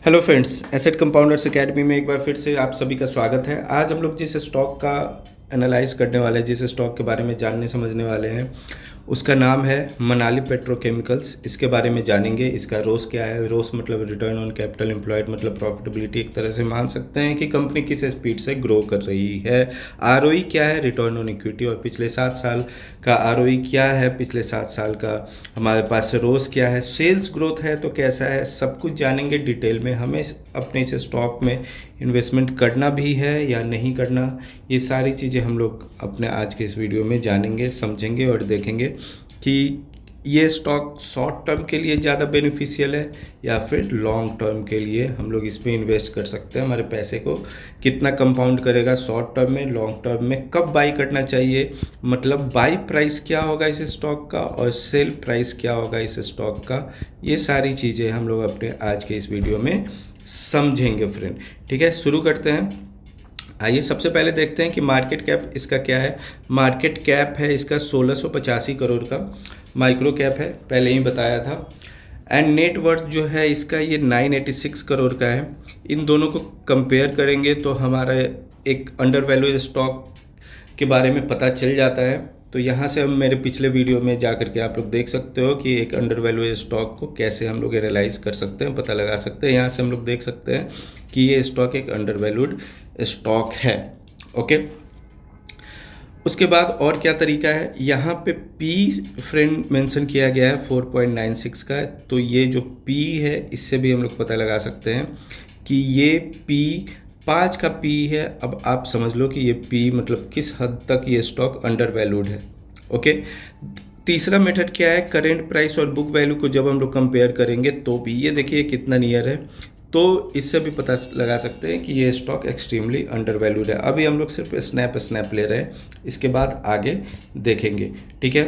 Hello friends, asset compounders academy में एक बार फिर से आप सभी का स्वागत है। आज हम लोग जिस स्टॉक का एनालाइज करने वाले हैं, जिस स्टॉक के बारे में जानने समझने वाले हैं, उसका नाम है मनाली पेट्रोकेमिकल्स। इसके बारे में जानेंगे। इसका रोस क्या है। रोस मतलब रिटर्न ऑन कैपिटल एम्प्लॉयड, मतलब प्रॉफिटेबिलिटी। एक तरह से मान सकते हैं कि कंपनी किस स्पीड से ग्रो कर रही है। आरओई क्या है, रिटर्न ऑन इक्विटी, और पिछले 7 साल का आरओई क्या है, पिछले 7 साल का हमारे पास रोस क्या है, सेल्स ग्रोथ है तो कैसा है, सब कुछ जानेंगे डिटेल में। हमें अपने इस स्टॉक में इन्वेस्टमेंट करना भी है या नहीं करना, ये सारी चीज़ें हम लोग अपने आज के इस वीडियो में जानेंगे, समझेंगे और देखेंगे कि ये स्टॉक शॉर्ट टर्म के लिए ज़्यादा बेनिफिशियल है या फिर लॉन्ग टर्म के लिए हम लोग इस पर इन्वेस्ट कर सकते हैं। हमारे पैसे को कितना कंपाउंड करेगा शॉर्ट टर्म में, लॉन्ग टर्म में, कब बाई करना चाहिए, मतलब बाई प्राइस क्या होगा इस स्टॉक का और सेल प्राइस क्या होगा इस स्टॉक का, ये सारी चीज़ें हम लोग अपने आज के इस वीडियो में समझेंगे फ्रेंड। ठीक है, शुरू करते हैं। आइए सबसे पहले देखते हैं कि मार्केट कैप इसका क्या है। मार्केट कैप है इसका 1685 करोड़ का। माइक्रो कैप है, पहले ही बताया था। एंड नेट वर्थ जो है इसका ये 986 करोड़ का है। इन दोनों को कंपेयर करेंगे तो हमारा एक अंडर वैल्यू स्टॉक के बारे में पता चल जाता है। तो यहाँ से हम मेरे पिछले वीडियो में जा करके आप लोग देख सकते हो कि एक अंडर वैल्यू स्टॉक को कैसे हम लोग एनालाइज कर सकते हैं, पता लगा सकते हैं। यहाँ से हम लोग देख सकते हैं कि ये स्टॉक एक अंडर वैल्यूड स्टॉक है। ओके, उसके बाद और क्या तरीका है, यहाँ पे पी फ्रेंड मेंशन किया गया है 4.96 का। तो ये जो पी है इससे भी हम लोग पता लगा सकते हैं कि ये पी 5 का पी है। अब आप समझ लो कि ये पी मतलब किस हद तक ये स्टॉक अंडर वैल्यूड है। ओके, तीसरा मेथड क्या है, करेंट प्राइस और बुक वैल्यू को जब हम लोग कंपेयर करेंगे तो भी ये देखिए कितना नियर है, तो इससे भी पता लगा सकते हैं कि ये स्टॉक एक्सट्रीमली अंडर वैल्यूड है। अभी हम लोग सिर्फ स्नैप ले रहे हैं, इसके बाद आगे देखेंगे। ठीक है,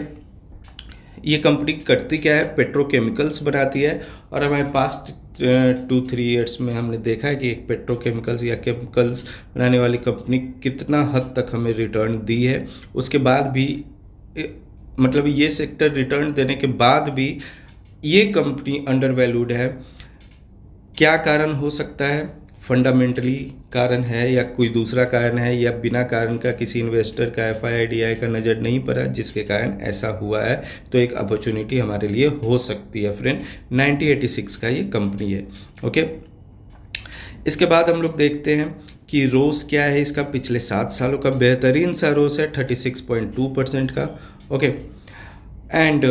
ये कंपनी करती क्या है, पेट्रोकेमिकल्स बनाती है। और हमारे पास 2-3 ईयर्स में हमने देखा है कि एक पेट्रोकेमिकल्स या केमिकल्स बनाने वाली कंपनी कितना हद तक हमें रिटर्न दी है। उसके बाद भी मतलब ये सेक्टर रिटर्न देने के बाद भी ये कंपनी अंडर वैल्यूड है। क्या कारण हो सकता है, फंडामेंटली कारण है या कोई दूसरा कारण है, या बिना कारण का किसी इन्वेस्टर का FIDI का नज़र नहीं पड़ा जिसके कारण ऐसा हुआ है, तो एक अपॉर्चुनिटी हमारे लिए हो सकती है फ्रेंड। 1986 का ये कंपनी है। ओके, इसके बाद हम लोग देखते हैं कि रोस क्या है इसका। पिछले 7 सालों का बेहतरीन सा रोस है 36.2% का। ओके, एंड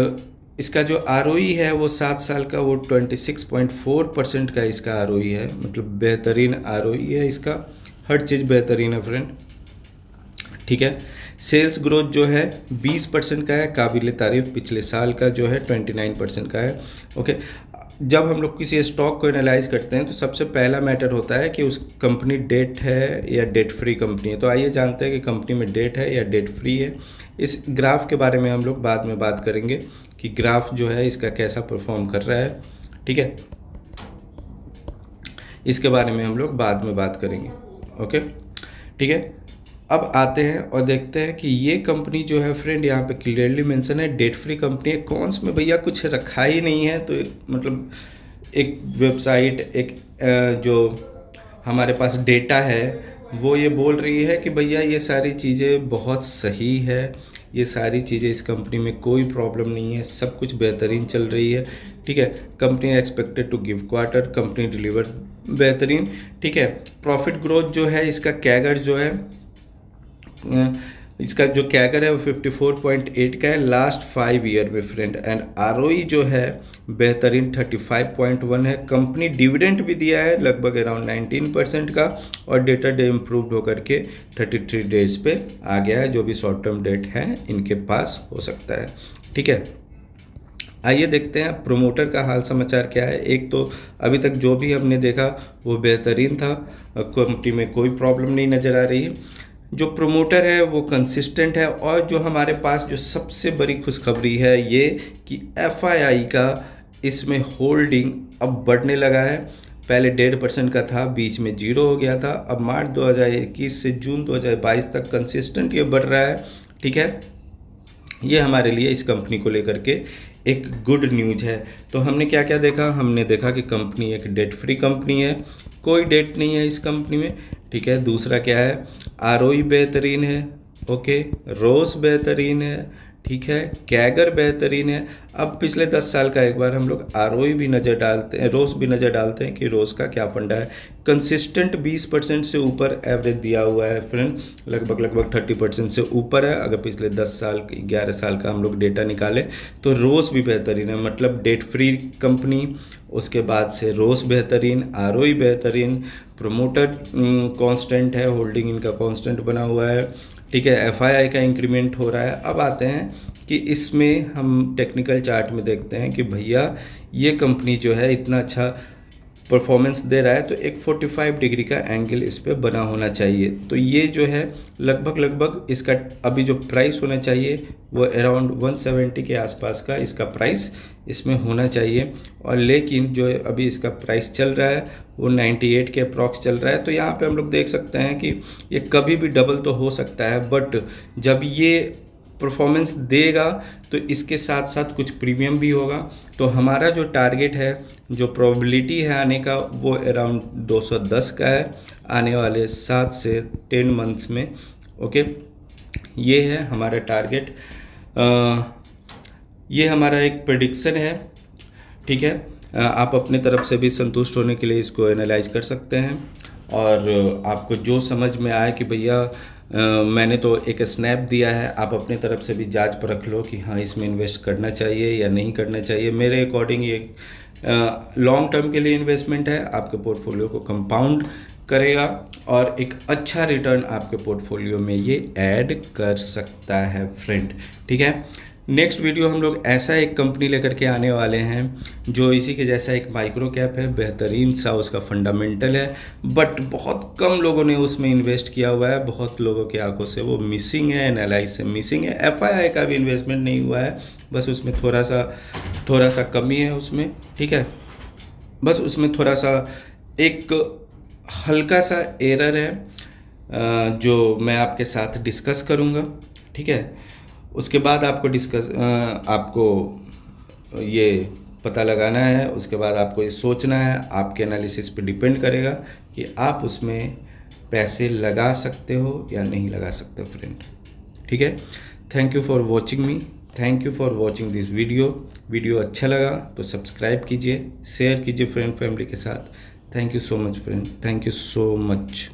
इसका जो आरओई है वो 7 साल का वो 26.4% का इसका आरओई है, मतलब बेहतरीन आरओई है इसका। हर चीज़ बेहतरीन है फ्रेंड। ठीक है, सेल्स ग्रोथ जो है 20% का है, काबिल तारीफ। पिछले साल का जो है 29% का है। ओके, जब हम लोग किसी स्टॉक को एनालाइज करते हैं तो सबसे पहला मैटर होता है कि उस कंपनी डेट है या डेट फ्री कंपनी है। तो आइए जानते हैं कि कंपनी में डेट है या डेट फ्री है। इस ग्राफ के बारे में हम लोग बाद में बात करेंगे कि ग्राफ जो है इसका कैसा परफॉर्म कर रहा है। ठीक है, इसके बारे में हम लोग बाद में बात करेंगे। ओके, ठीक है, अब आते हैं और देखते हैं कि ये कंपनी जो है फ्रेंड यहाँ पे क्लियरली मेंशन है डेट फ्री कंपनी है। कौन्स में भैया कुछ रखा ही नहीं है, तो मतलब एक वेबसाइट, एक जो हमारे पास डेटा है वो ये बोल रही है कि भैया ये सारी चीज़ें बहुत सही है, ये सारी चीज़ें इस कंपनी में कोई प्रॉब्लम नहीं है, सब कुछ बेहतरीन चल रही है। ठीक है, company expected to give quarter, company deliver बेहतरीन। ठीक है, प्रॉफिट ग्रोथ जो है इसका कैगर जो है इसका जो कैगर है वो 54.8 का है लास्ट 5 ईयर में फ्रेंड। एंड आरओई जो है बेहतरीन 35.1 है। कंपनी डिविडेंड भी दिया है लगभग अराउंड 19% का, और डेटा डे इम्प्रूव होकर के 33 डेज पे आ गया है, जो भी शॉर्ट टर्म डेट है इनके पास हो सकता है। ठीक है, आइए देखते हैं प्रोमोटर का हाल समाचार क्या है। एक तो अभी तक जो भी हमने देखा वो बेहतरीन था, कंपनी में कोई प्रॉब्लम नहीं नज़र आ रही है। जो प्रोमोटर है वो कंसिस्टेंट है। और जो हमारे पास जो सबसे बड़ी खुशखबरी है ये कि FII का इसमें होल्डिंग अब बढ़ने लगा है। पहले 1.5% का था, बीच में 0 हो गया था, अब मार्च 2021 से जून 2022 तक कंसिस्टेंट ये बढ़ रहा है। ठीक है, ये हमारे लिए इस कंपनी को लेकर के एक गुड न्यूज है। तो हमने क्या क्या देखा, हमने देखा कि कंपनी एक डेट फ्री कंपनी है, कोई डेट नहीं है इस कंपनी में, ठीक है। दूसरा क्या है, आरओई बेहतरीन है, ओके, रोस बेहतरीन है, ठीक है, कैगर बेहतरीन है। अब पिछले 10 साल का एक बार हम लोग आरओई भी नज़र डालते हैं, रोस भी नज़र डालते हैं कि रोस का क्या फंडा है। कंसिस्टेंट 20% से ऊपर एवरेज दिया हुआ है फ्रेंड, लगभग 30% से ऊपर है। अगर पिछले 10 साल 11 साल का हम लोग डेटा निकालें तो रोस भी बेहतरीन है, मतलब डेट फ्री कंपनी, उसके बाद से रोस बेहतरीन, आरओई बेहतरीन, प्रोमोटर कांस्टेंट है, होल्डिंग इनका कांस्टेंट बना हुआ है, ठीक है, एफआईआई का इंक्रीमेंट हो रहा है। अब आते हैं कि इसमें हम टेक्निकल चार्ट में देखते हैं कि भैया ये कंपनी जो है इतना अच्छा परफॉर्मेंस दे रहा है तो एक 45 डिग्री का एंगल इस पे बना होना चाहिए। तो ये जो है लगभग इसका अभी जो प्राइस होना चाहिए वो अराउंड 170 के आसपास का इसका प्राइस इसमें होना चाहिए। और लेकिन जो अभी इसका प्राइस चल रहा है वो 98 के अप्रॉक्स चल रहा है। तो यहाँ पे हम लोग देख सकते हैं कि ये कभी भी डबल तो हो सकता है, बट जब ये परफॉर्मेंस देगा तो इसके साथ साथ कुछ प्रीमियम भी होगा। तो हमारा जो टारगेट है, जो प्रोबेबिलिटी है आने का, वो अराउंड 210 का है आने वाले 7 से 10 मंथ्स में, ओके। ये है हमारा टारगेट, ये हमारा एक प्रेडिक्शन है, ठीक है। आप अपने तरफ से भी संतुष्ट होने के लिए इसको एनालाइज कर सकते हैं और आपको जो समझ में आए कि भैया मैंने तो एक स्नैप दिया है, आप अपने तरफ से भी जांच परख लो कि हाँ इसमें इन्वेस्ट करना चाहिए या नहीं करना चाहिए। मेरे अकॉर्डिंग ये लॉन्ग टर्म के लिए इन्वेस्टमेंट है, आपके पोर्टफोलियो को कंपाउंड करेगा और एक अच्छा रिटर्न आपके पोर्टफोलियो में ये ऐड कर सकता है फ्रेंड, ठीक है। नेक्स्ट वीडियो हम लोग ऐसा एक कंपनी लेकर के आने वाले हैं जो इसी के जैसा एक माइक्रो कैप है, बेहतरीन सा उसका फंडामेंटल है, बट बहुत कम लोगों ने उसमें इन्वेस्ट किया हुआ है, बहुत लोगों की आंखों से वो मिसिंग है, एनालाइज से मिसिंग है। एफआईआई का भी इन्वेस्टमेंट नहीं हुआ है, बस उसमें थोड़ा सा कमी है उसमें, ठीक है, बस उसमें थोड़ा सा एक हल्का सा एरर है जो मैं आपके साथ डिस्कस करूँगा, ठीक है। उसके बाद आपको ये पता लगाना है, उसके बाद आपको ये सोचना है, आपके एनालिसिस पे डिपेंड करेगा कि आप उसमें पैसे लगा सकते हो या नहीं लगा सकते फ्रेंड, ठीक है। Thank you for watching me, thank you for watching this video अच्छा लगा तो सब्सक्राइब कीजिए, शेयर कीजिए फ्रेंड फैमिली के साथ। Thank you so much friend, thank you so much.